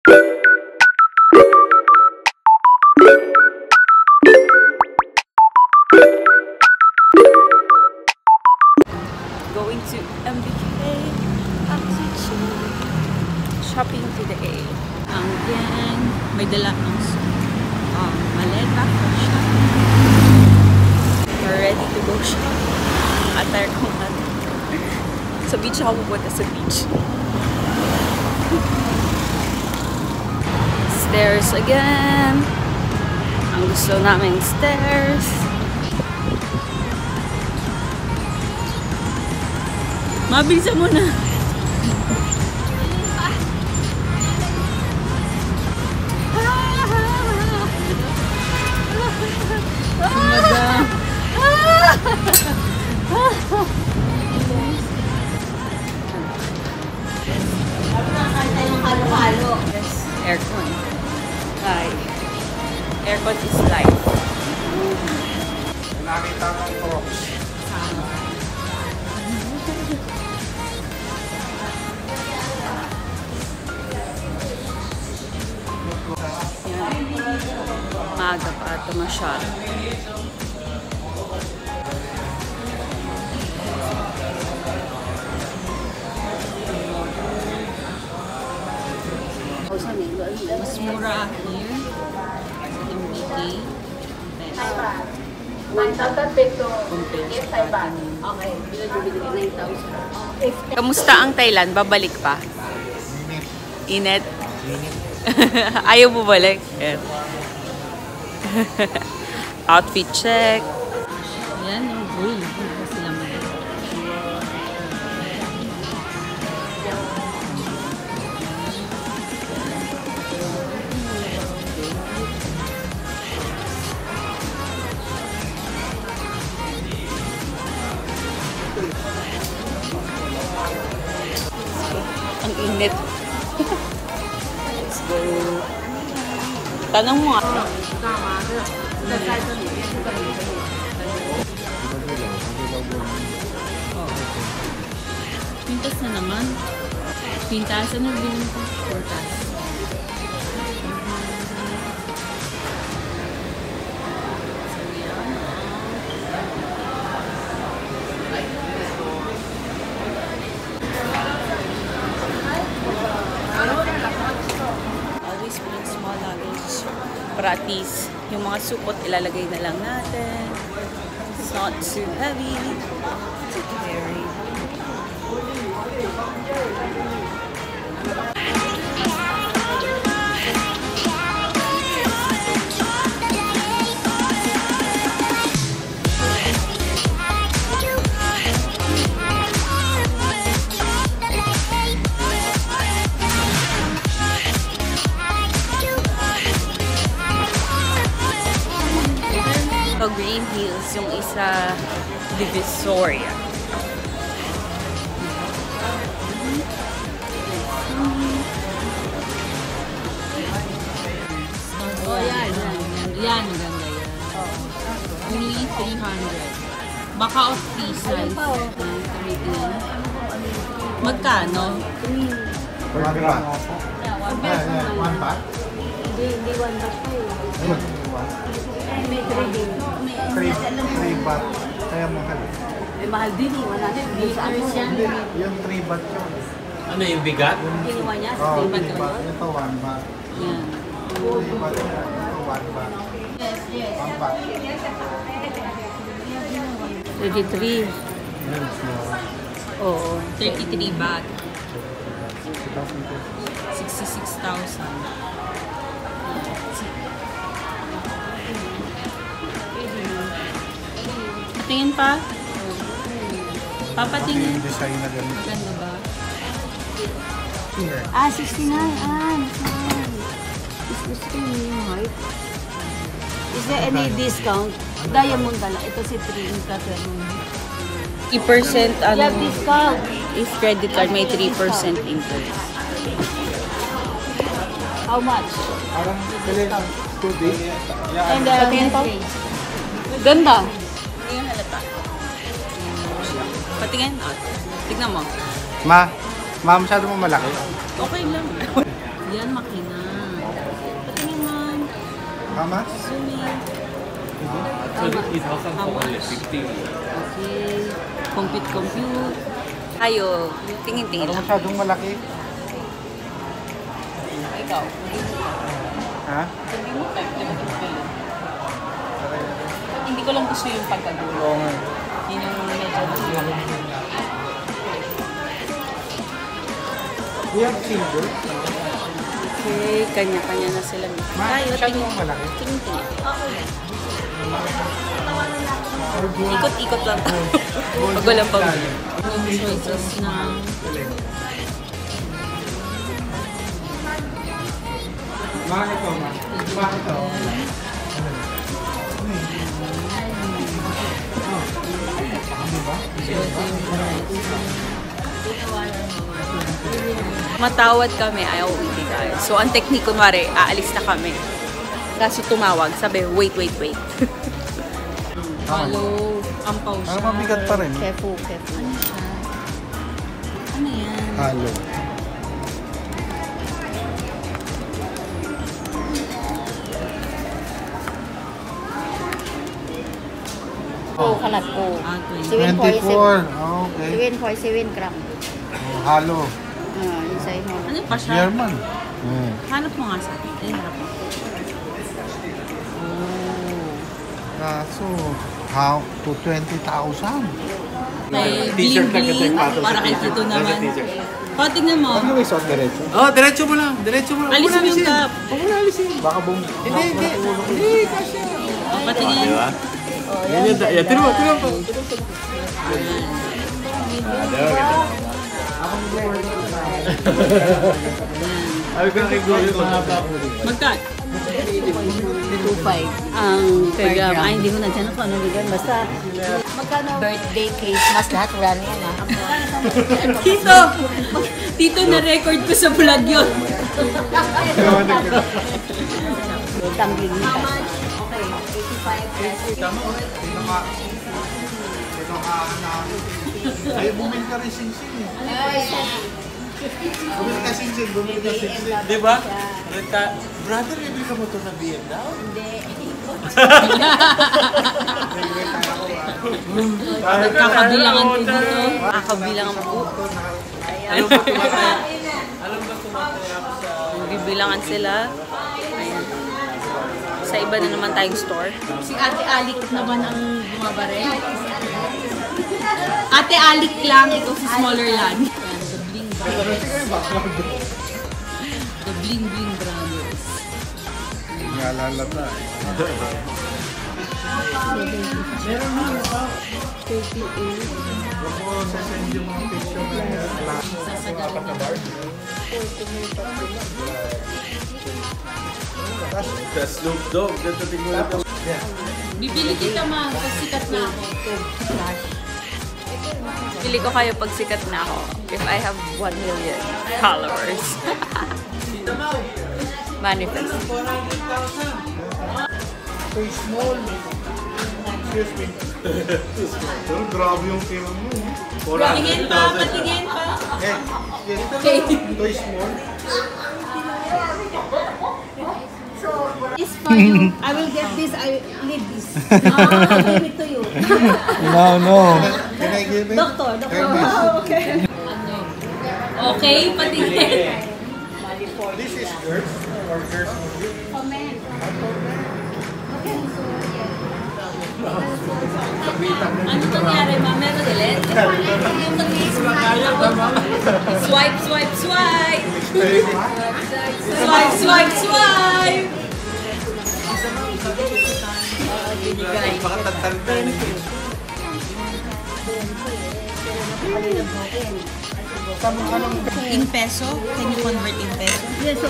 Going to MBK shopping today. Ang gang, may dala ng maleta for shopping. We're ready to go shopping. Attire kong sa beach ako pupunta sa beach. Stairs again. Ang gusto namin stairs. Mabilisan mo na. Yes, aircon. Like, aircon is life. Nakita kong Crocs. Maaga pa ito masyado. Mas mura here sa MBK. Kamusta ang Thailand? Babalik pa? Init. Ayaw mo balik? Outfit check. Yan yung goal. Ang init. Let's go. Tanong mo nga. Pintas na naman. Pintas. Ano bilhin ko? Pintas. Always bring small luggage. Para at least, yung mga supot ilalagay na lang natin. It's not too heavy to carry. So, Green Hills, yung isa Divisoria. Oh, yan. Yan, maganda yan. Only 300. Baka of free size. Magkano? One baht. One baht? Hindi one baht po eh. Ayun. May trading. 3 baht. Kaya mahal. May mahal din eh. Wala din. Hindi, yung 3 baht yun. Ano yung bigat? Kinuha niya sa Oo, 3 baht 3 baht. Ito 1 baht. Yan. 3 baht. Ito 1 baht. Yes, yes. 1 baht. 33. Yan, small. Oo. 33 baht. 2,000. 66,000. Patingin pa? Papatingin. Yung design na ganito. Maganda ba? 69. Gusto ko yung height. Is there any discount? Diamond pala. Ito si Trin Catherine. 3% You have discount. if credit card may 3% interest. How much? Parang kailangan 2 days. And Patingin pa? ganda. Hindi yung halata. Patingin? Tignan mo. Ma, masyado mo malaki. Okay lang. Yan, makina. Patingin ma'am. How much? Zooming. So it has How only much? 50. Okay. Compute. Ayo, tingin-tingin Ano lang. masyadong malaki? Ikaw. Ha? Hindi mo type, di ba ito? Hindi ko lang gusto yung pagkagulo. Oo nga. Yun yung medyo We have silver. okay, kanya-kanya na sila. Tayo, Masyadong malaki. tingin-tingin. Ikot-ikot lang tayo. Pag walang pag choices na Bakit ito, ma? Bakit ito? matawad kami, ayaw uwi tayo. So, ang technique, kunwari, aalis na kami. Kaso tumawag, sabi, wait. Hello, ampaw siya. Parang mabigat pa rin. Careful. Ano yan? Halo. Kalat ko. Ah, 24. Okay. 7.7 gram. Halo. Inside mo. Ano pa siya? German. Hanap mo nga sa akin. Eh, harap mo. Kaso, how to 20,000? May T-shirt lang kasi bling-bling. patong sa Para kay t-shirt. Tito Nasa naman. t-shirt. O, tingnan mo. Ano may shot diretso? Oh, diretso mo lang. Diretso mo lang. Alisin mo yung cup. Huwag mo na alisin. Baka Hindi, kasi. O, patingin. Diba? Yan yun. Yan, tiro mo. Sabi ko na kay Gloria, mahaba po rin. Magkat. 2.5 ang per gram. Ay, hindi mo na dyan kung ano bigyan. Basta, magkano birthday, Christmas, lahat wala na yan ha. Tito, na-record ko sa vlog yun. Tangling nito. Ay, bumili ka rin sing-sing eh. Bumili ka sing-sing. Di ba? Brother, bibili ka mo ito na BMW? Nagkakabilangan ko dito. Kakabilangan po. Alam ba tumataya? Alam ba tumataya ako sa... Bibilangan sila. Ayan. Sa iba na naman tayong store. Si Ate Alik naman ang bumabare. Ate Alik lang. Ito si Smaller Land. The Bling Bling Brothers. Nalalata. Sa Snoop Dogg. Dito tingnan ito. Bibili kita ma, pag sikat na ako. Bili ko kayo pag sikat na ako. If I have 1 million followers. Manifest. So small. Excuse me. Pero grabe yung tema mo. Patingin pa. Eh, toy small. It's for you. I will get this. I need this. I'll give it to you. No. Can I give it? Doctor. Okay. Okay, patingin. This is girls or girls only? Ano nangyari, ma? Meron ulit? Swipe! Swipe! Binigay. Baka tatantan. In peso? Can you convert in peso? Yes, so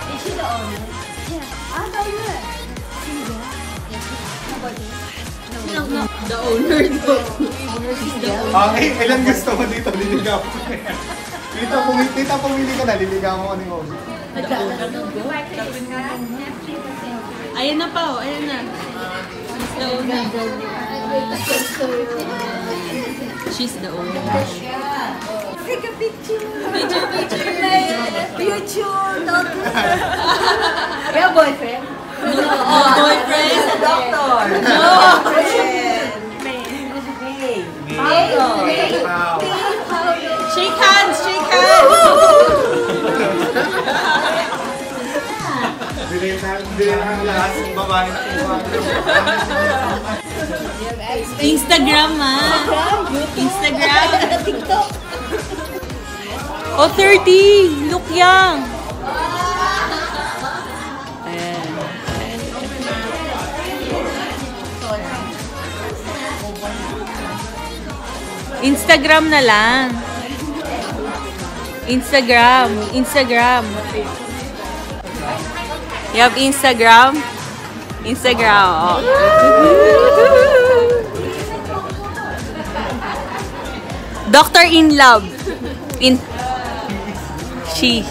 Is she the owner? Yeah. The owner. No. The owner do. Okay, ilang gusto mo dito? Liligaw ko. Tita, pumili ka na. Liligaw mo ano yung Ayan na pa, oh. Ayan na. The owner. She's the owner. Take a picture. Picture. Future doctor. Your boyfriend? No boyfriend. He's a doctor. No. Shake hands. Bili na ang lahat ng babae na kuha. Instagram Instagram. TikTok. Oh, 30! Look young! Ayan. Instagram na lang. Instagram. You have Instagram? Instagram. Oh. Doctor in love. She.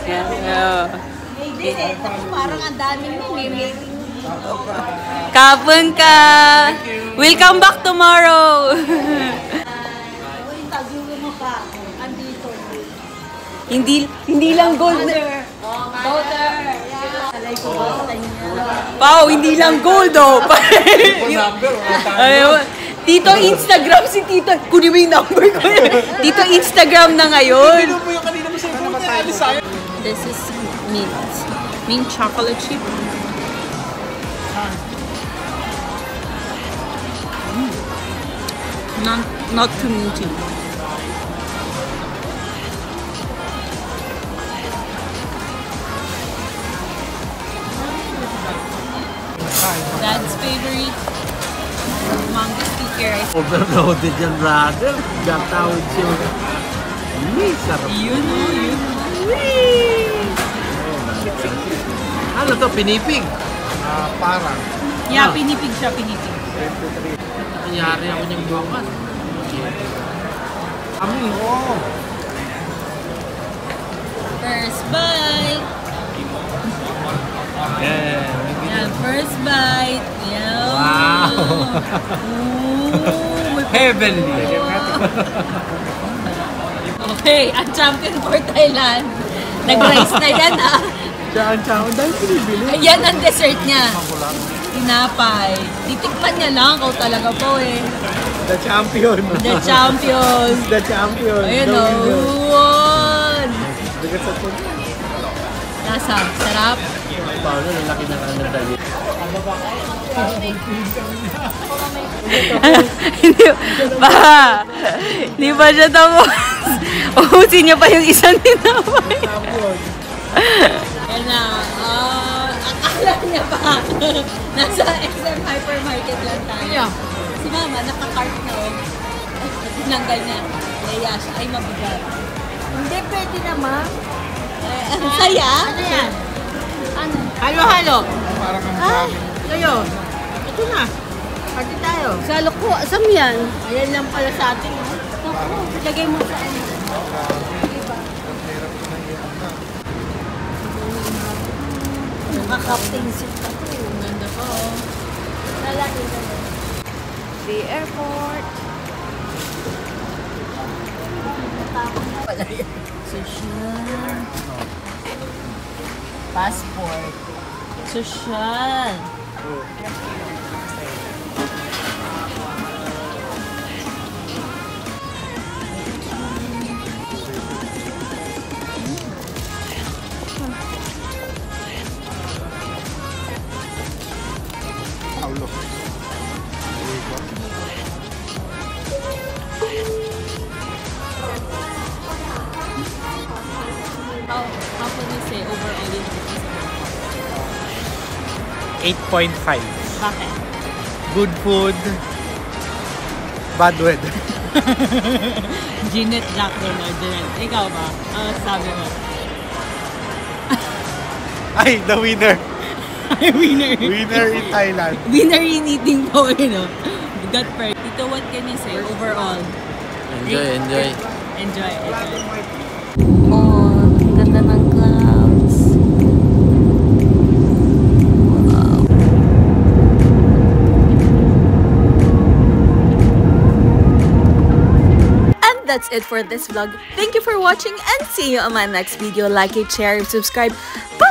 Yeah. Parang ang daming may Kapon ka. We'll come back tomorrow. interview mo pa. Andito. Hindi lang gold. Daughter. Alay ko ba sa inyo? Pao, hindi lang gold oh. Ayaw. Tito Instagram si Tito. Kunin mo yung number ko. Tito Instagram na ngayon. This is mint chocolate chip. Not too minty. Dad's favorite mango sticker rice. Overloaded yan, brother. Gatawid siya. Sarap. Yun. Ano to, pinipig? Parang. Yeah, pinipig siya. Nangyari ako niyang bukas. First bite. Yeah. First bite. Yeah. Wow. Ooh. Heavenly. Okay, ang champion for Thailand. Nag-rice na yan ah. Tsaka, dahil pinibili. Ayan ang dessert niya. Tinapay. Titikman niya lang. Ikaw talaga po eh. The champion. The champion. The champion. Ayun The o. winner. Bigat sa food. Nasa, sarap. Paano, lalaki na ano dali. Hindi ba siya tapos? Uhusin niya pa yung isang tinapay. Yan na. Akala niya pa. Nasa SM Hypermarket lang tayo. Si Mama, naka-cart na o. Tinanggal niya. Naya siya. Ay, mabigat. Hindi, pwede naman. Ang saya. Ano yan? Ano? Halo-halo. Parang ang Ah, Kayo. Ito na. party tayo. Salo ko. Asam yan? Ayan lang pala sa atin. Naku, lagay mo sa ano. Nakaka-captain seat pa to. Ganda po. Lalaki na. The airport. Social. Passport. Social. Paulo. How can you say overall in 8.5. Bakit? Good food. Bad weather. Jeanette Jacqueline Jeanette. Ikaw ba? Ano sabi mo? Ay, the winner. Winner. Winner in Thailand. Winner in eating po, you know. Got first. Tito, what can you say overall? Enjoy. Enjoy. Oh, ganda ng clouds. Wow. that's it for this vlog. Thank you for watching and see you on my next video. Like it, share, subscribe. Bye!